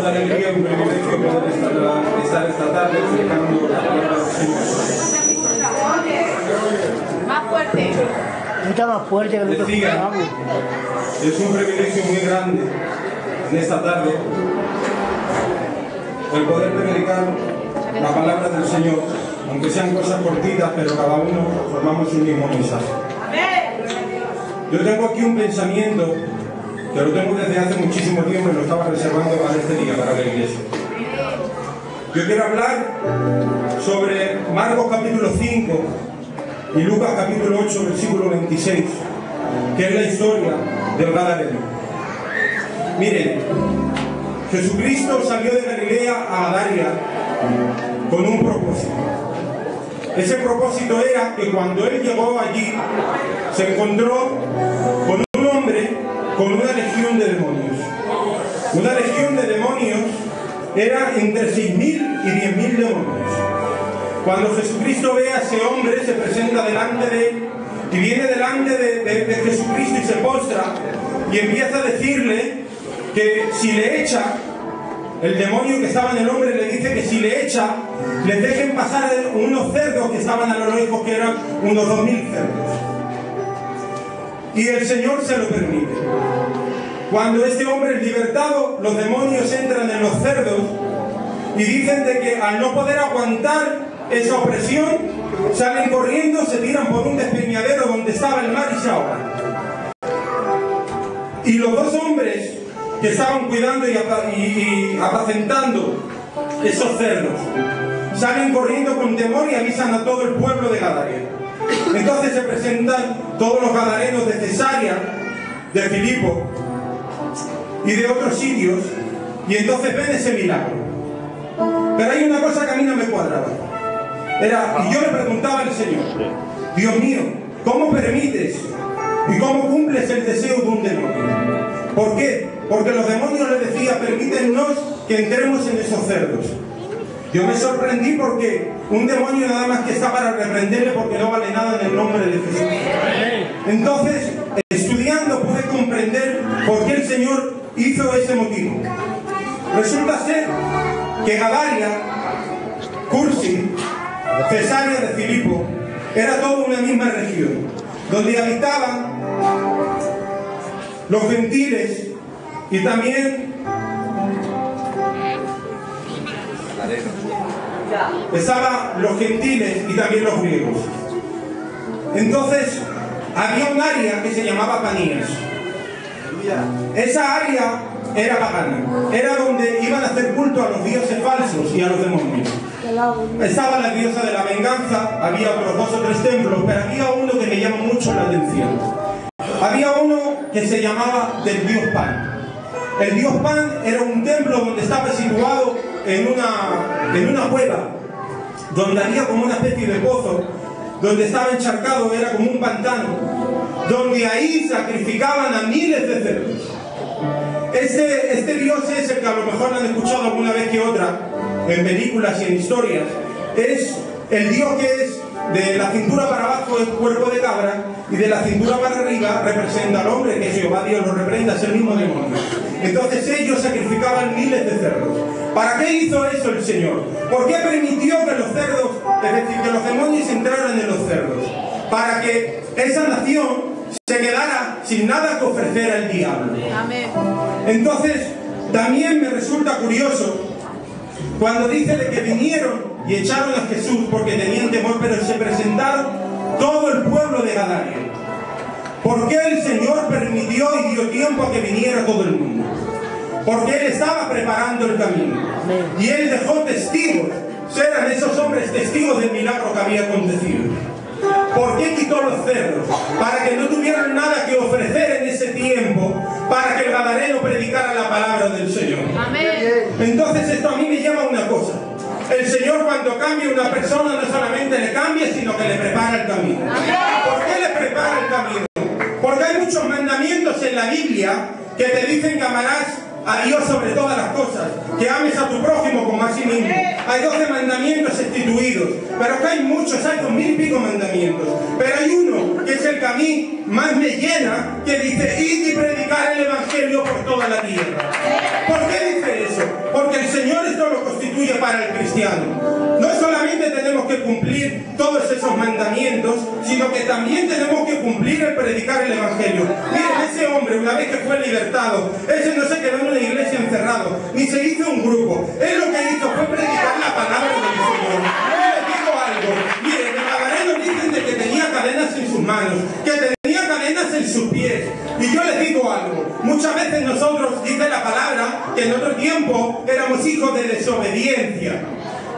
de alegría, un privilegio poder estar esta tarde predicando la palabra del Señor. Más fuerte. Mucha más fuerte que nosotros Decía, escuchamos. es un privilegio muy grande en esta tarde el poder predicar la palabra del Señor, aunque sean cosas cortitas, pero cada uno formamos un mismo mensaje. Yo tengo aquí un pensamiento que lo tengo desde hace muchísimo tiempo y lo estaba reservando para este día, para la iglesia. Yo quiero hablar sobre Marcos capítulo 5 y Lucas capítulo 8, versículo 26, que es la historia del Gadareno. Miren, Jesucristo salió de Galilea a Gadaria con un propósito. Ese propósito era que cuando él llegó allí, se encontró con un hombre con una legión de demonios. Una legión de demonios era entre 6.000 y 10.000 demonios. Cuando Jesucristo ve a ese hombre, se presenta delante de él y viene delante de Jesucristo y se postra y empieza a decirle que si le echa, el demonio que estaba en el hombre le dice que si le echa, les dejen pasar unos cerdos que estaban a lo lejos, que eran unos 2.000 cerdos. Y el Señor se lo permite. Cuando este hombre es libertado, los demonios entran en los cerdos y dicen de que al no poder aguantar esa opresión, salen corriendo, se tiran por un despeñadero donde estaba el mar y se ahogan. Y los dos hombres que estaban cuidando y apacentando esos cerdos salen corriendo con temor y avisan a todo el pueblo de Gadaria. Entonces se presentan todos los gadarenos de Cesarea, de Filipo y de otros sitios, y entonces ven ese milagro. Pero hay una cosa que a mí no me cuadraba. Y yo le preguntaba al Señor: Dios mío, ¿cómo permites y cómo cumples el deseo de un demonio? ¿Por qué? Porque los demonios le decían: permítenos que entremos en esos cerdos. Yo me sorprendí porque un demonio nada más que está para reprenderle porque no vale nada en el nombre de Jesús. Entonces, estudiando pude comprender por qué el Señor hizo ese motivo. Resulta ser que Gadaria, Cursi, Cesarea de Filipo, era toda una misma región, donde habitaban los gentiles y también estaban los gentiles y también los griegos. Entonces había un área que se llamaba Panías. Esa área era pagana, era donde iban a hacer culto a los dioses falsos y a los demonios. Estaba la diosa de la venganza, había otros 2 o 3 templos, pero había uno que me llama mucho la atención. Había uno que se llamaba del dios Pan. El dios Pan era un templo donde estaba situado en una cueva, donde había como una especie de pozo, donde estaba encharcado, era como un pantano, donde ahí sacrificaban a miles de cerdos. Este dios es el que a lo mejor lo han escuchado alguna vez que otra, en películas y en historias. Es el dios que es de la cintura para abajo es cuerpo de cabra y de la cintura para arriba representa al hombre, que Jehová Dios lo reprenda, es el mismo demonio. Entonces ellos sacrificaban miles de cerdos. ¿Para qué hizo eso el Señor? ¿Por qué permitió que los cerdos, es decir, que los demonios entraran en los cerdos? Para que esa nación se quedara sin nada que ofrecer al diablo. Amén. Entonces, también me resulta curioso cuando dice de que vinieron y echaron a Jesús porque tenían temor, pero se presentaron todo el pueblo de Gadaria. ¿Por qué el Señor permitió y dio tiempo a que viniera todo el mundo? Porque Él estaba preparando el camino. Y Él dejó testigos. Eran esos hombres testigos del milagro que había acontecido. ¿Por qué quitó los cerdos? Para que no tuvieran nada que ofrecer en ese tiempo, para que el gadareno predicara la palabra del Señor. Amén. Entonces esto a mí me llama una cosa. El Señor cuando cambia a una persona no solamente le cambia, sino que le prepara el camino. ¿Por qué le prepara el camino? Porque hay muchos mandamientos en la Biblia que te dicen que amarás a Dios sobre todas las cosas, que ames a tu prójimo como a sí mismo. Hay 12 mandamientos instituidos, pero que hay muchos, hay 2000 y pico mandamientos. Pero hay uno que es el que a mí más me llena, que dice: id y predicar el evangelio por toda la tierra. ¿Por qué dice eso? para el cristiano. No solamente tenemos que cumplir todos esos mandamientos, sino que también tenemos que cumplir el predicar el Evangelio. Miren, ese hombre, una vez que fue libertado, ese no se quedó en una iglesia encerrado, ni se hizo un grupo. Él lo que hizo fue predicar la palabra del Señor. Yo les digo algo, miren, los magarenos dicen de que tenía cadenas en sus manos, que tenía cadenas en sus pies. Y yo les digo algo, muchas veces nosotros, dice la palabra, que en otro tiempo éramos hijos de desobediencia.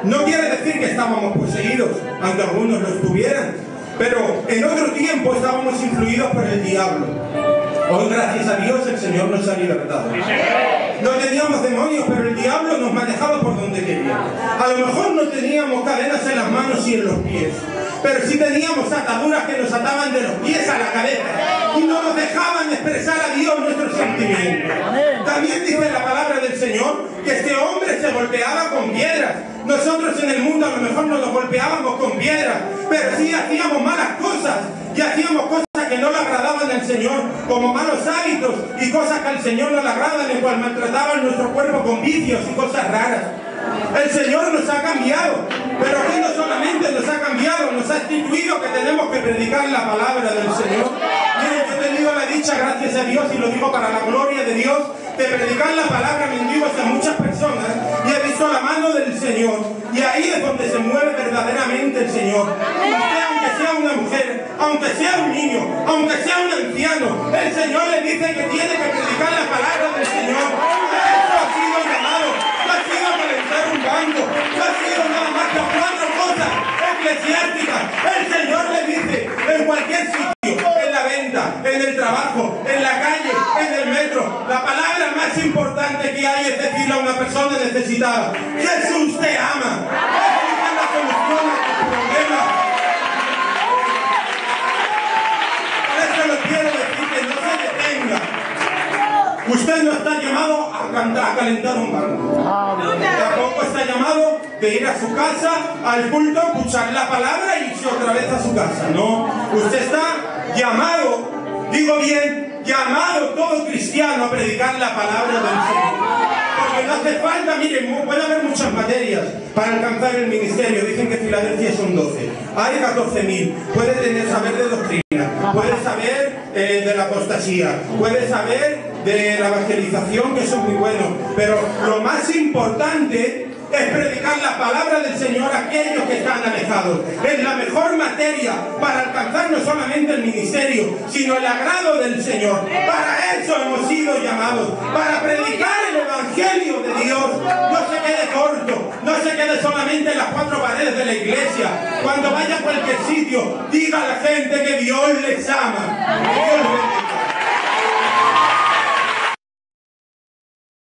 No quiere decir que estábamos poseídos, aunque algunos lo estuvieran, pero en otro tiempo estábamos influidos por el diablo. Hoy, gracias a Dios, el Señor nos ha libertado. No teníamos demonios, pero el diablo nos manejaba por donde quería. A lo mejor no teníamos cadenas en las manos y en los pies, pero sí teníamos ataduras que nos ataban de los pies a la cabeza y no nos dejaban expresar a Dios nuestros sentimientos. También dice la palabra del Señor que este hombre se golpeaba con piedras. Nosotros en el mundo a lo mejor no nos golpeábamos con piedras, pero sí hacíamos malas cosas y hacíamos cosas que no le agradaban al Señor, como malos hábitos y cosas que al Señor no le agradan, en cual maltrataban nuestro cuerpo con vicios y cosas raras. El Señor nos ha cambiado, pero que no solamente nos ha cambiado, nos ha instituido que tenemos que predicar la palabra del Señor. Miren, yo he tenido la dicha, gracias a Dios, y lo digo para la gloria de Dios, de predicar la palabra mendigos a muchas personas, y he visto la mano del Señor, y ahí es donde se mueve verdaderamente el Señor. Usted, aunque sea una mujer, aunque sea un niño, aunque sea un anciano, el Señor le dice que tiene que predicar la palabra del Señor. Eso ha sido llamado, no ha sido calentar un banco, no ha sido nada más que 4 cosas eclesiásticas. El Señor le dice, en cualquier sitio, en la venta, en el trabajo, en la calle, en el metro, la palabra más importante que hay es decirle a una persona necesitada: Jesús te ama. Jesús es la solución a tu problema. Por eso lo quiero decir, que no se detenga. Usted no está llamado a calentar un banco. Tampoco está llamado de ir a su casa, al culto, escuchar la palabra y irse otra vez a su casa. No, usted está llamado, digo bien, llamado todo cristiano a predicar la palabra del Señor. Porque no hace falta, miren, puede haber muchas materias para alcanzar el ministerio. Dicen que Filadelfia son 12. Hay 14.000. Puede saber de doctrina, puede saber de la apostasía, puede saber de la evangelización, que eso es muy bueno. Pero lo más importante es predicar la palabra del Señor a aquellos que están alejados. Es la mejor materia para alcanzar no solamente el ministerio, sino el agrado del Señor. Para eso hemos sido llamados, para predicar el Evangelio de Dios. No se quede corto, no se quede solamente en las 4 paredes de la iglesia. Cuando vaya a cualquier sitio, diga a la gente que Dios les ama. Dios les